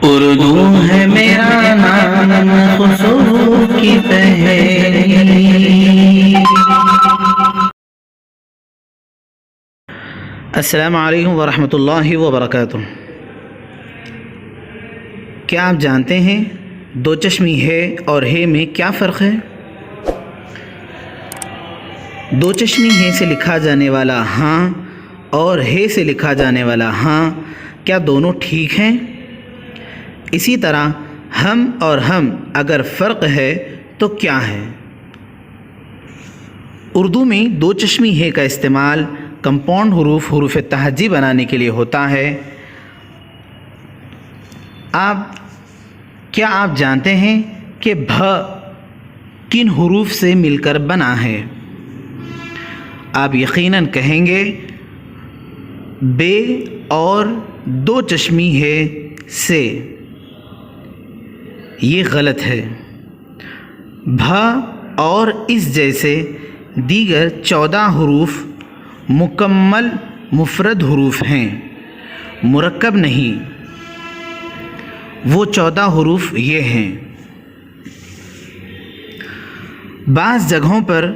اردو ہے میرا نام خسرو کی پہلی۔ السلام علیکم ورحمۃ اللہ وبرکاتہ۔ کیا آپ جانتے ہیں دو چشمی ہے اور ہے میں کیا فرق ہے؟ دو چشمی ہے سے لکھا جانے والا ہاں اور ہے سے لکھا جانے والا ہاں کیا دونوں ٹھیک ہیں؟ اسی طرح ہم اور ہم اگر فرق ہے تو کیا ہے؟ اردو میں دو چشمی ہے کا استعمال کمپاؤنڈ حروف تہجی بنانے کے لیے ہوتا ہے۔ کیا آپ جانتے ہیں کہ بھ کن حروف سے مل کر بنا ہے؟ آپ یقیناً کہیں گے بے اور دو چشمی ہے سے۔ یہ غلط ہے۔ بھ اور اس جیسے دیگر 14 حروف مکمل مفرد حروف ہیں، مرکب نہیں۔ وہ 14 حروف یہ ہیں۔ بعض جگہوں پر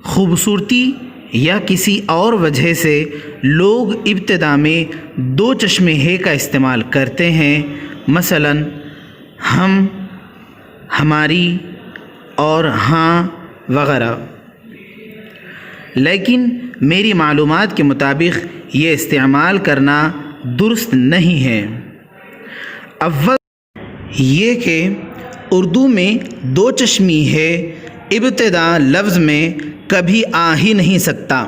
خوبصورتی یا کسی اور وجہ سے لوگ ابتدا میں دو چشمے ہے کا استعمال کرتے ہیں، مثلاً ہم، ہماری اور ہاں وغیرہ، لیکن میری معلومات کے مطابق یہ استعمال کرنا درست نہیں ہے۔ اول یہ کہ اردو میں دو چشمی ہے ابتدا لفظ میں کبھی آ ہی نہیں سکتا،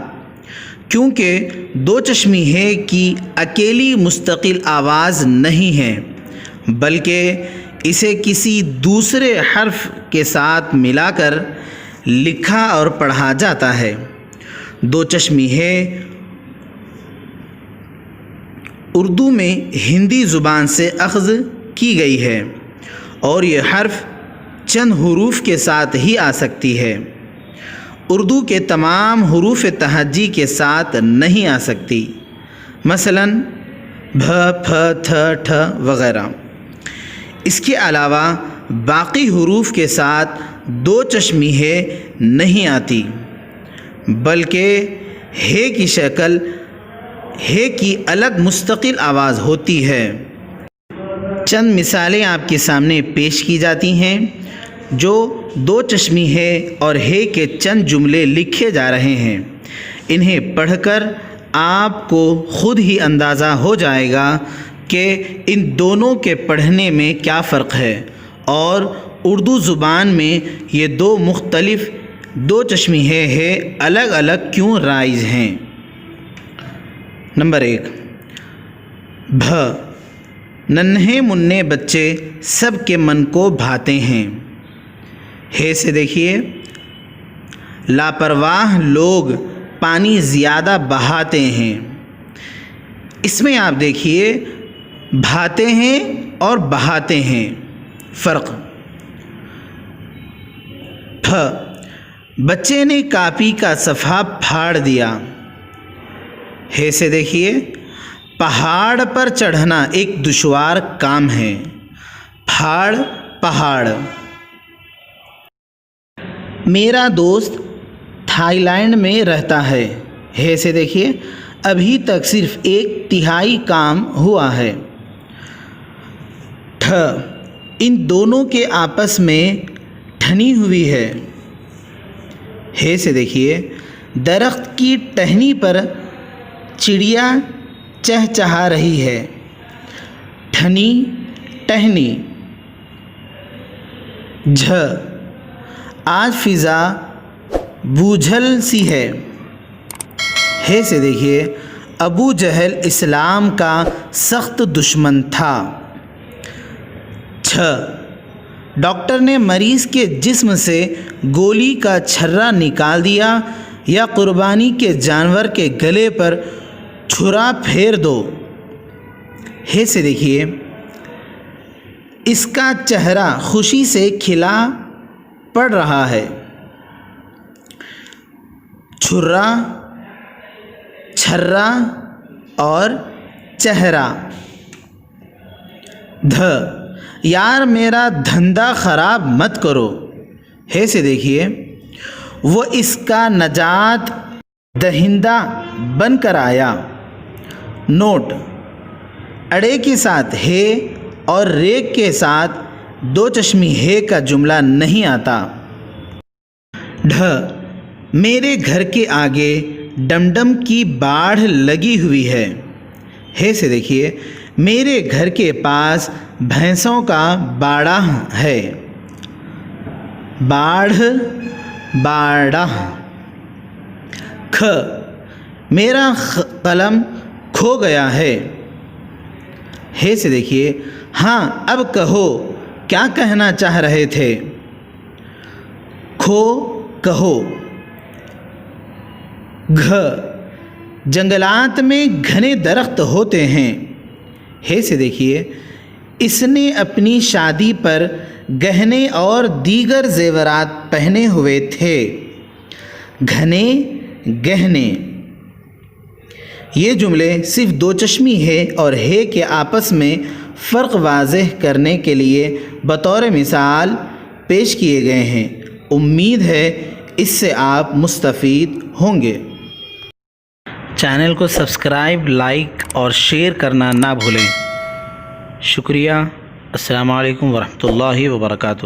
کیونکہ دو چشمی ہے کی اکیلی مستقل آواز نہیں ہے، بلکہ اسے کسی دوسرے حرف کے ساتھ ملا کر لکھا اور پڑھا جاتا ہے۔ دو چشمی ہے اردو میں ہندی زبان سے اخذ کی گئی ہے اور یہ حرف چند حروف کے ساتھ ہی آ سکتی ہے، اردو کے تمام حروف تہجی کے ساتھ نہیں آ سکتی، مثلاً بھ، پھ، تھ، ٹھ وغیرہ۔ اس کے علاوہ باقی حروف کے ساتھ دو چشمی ہے نہیں آتی، بلکہ ہے کی شکل ہے کی الگ مستقل آواز ہوتی ہے۔ چند مثالیں آپ کے سامنے پیش کی جاتی ہیں جو دو چشمی ہے اور ہے کے چند جملے لکھے جا رہے ہیں۔ انہیں پڑھ کر آپ کو خود ہی اندازہ ہو جائے گا کہ ان دونوں کے پڑھنے میں کیا فرق ہے اور اردو زبان میں یہ دو مختلف دو چشمی ہے الگ الگ کیوں رائج ہیں۔ نمبر 1، بھ، ننھے منھے بچے سب کے من کو بھاتے ہیں۔ ہے سے دیکھیے، لاپرواہ لوگ پانی زیادہ بہاتے ہیں۔ اس میں آپ دیکھیے بھاتے ہیں اور بہاتے ہیں فرق۔ پھ، بچے نے کاپی کا صفحہ پھاڑ دیا۔ ہے سے دیکھیے، پہاڑ پر چڑھنا ایک دشوار کام ہے، پھاڑ پہاڑ۔ میرا دوست تھائی لینڈ میں رہتا ہے۔ ہے سے دیکھیے، ابھی تک صرف 1/3 کام ہوا ہے۔ ٹھ، ان دونوں کے آپس میں ٹھنی ہوئی ہے۔ ہے سے دیکھیے، درخت کی ٹہنی پر چڑیا چہچہا رہی ہے۔ ٹھنی ٹہنی۔ جھ، آج فضا بوجھل سی ہے۔ ہے سے دیکھیے، ابو جہل اسلام کا سخت دشمن تھا۔ چھ، ڈاکٹر نے مریض کے جسم سے گولی کا چھرا نکال دیا یا قربانی کے جانور کے گلے پر چھرا پھیر دو۔ ہے سے دیکھیے، اس کا چہرہ خوشی سے کھلا پڑ رہا ہے۔ چھرا، چھرا اور چہرہ۔ دھ، یار میرا دھندا خراب مت کرو. ہے سے دیکھیے وہ اس کا نجات دہندہ بن کر آیا. نوٹ: اڑے کے ساتھ ہے اور ریک کے ساتھ دو چشمی ہے کا جملہ نہیں آتا. ڈھ: میرے گھر کے آگے ڈمڈم کی باڑھ لگی ہوئی ہے. ہے سے دیکھیے میرے گھر کے پاس بھینسوں کا باڑہ ہے. باڑھ، باڑہ. کھ: میرا قلم کھو گیا ہے. ہے سے دیکھیے ہاں اب کہو کیا کہنا چاہ رہے تھے. کھو، کہو. گھ: جنگلات میں گھنے درخت ہوتے ہیں. ہے سے دیکھیے اس نے اپنی شادی پر گہنے اور دیگر زیورات پہنے ہوئے تھے. گھنے، گہنے. یہ جملے صرف دو چشمی ہے اور ہے کے آپس میں فرق واضح کرنے کے لیے بطور مثال پیش کیے گئے ہیں. امید ہے اس سے آپ مستفید ہوں گے. چینل کو سبسکرائب، لائک اور شیئر کرنا نہ بھولیں. شکریہ. السلام علیکم ورحمۃ اللہ وبرکاتہ.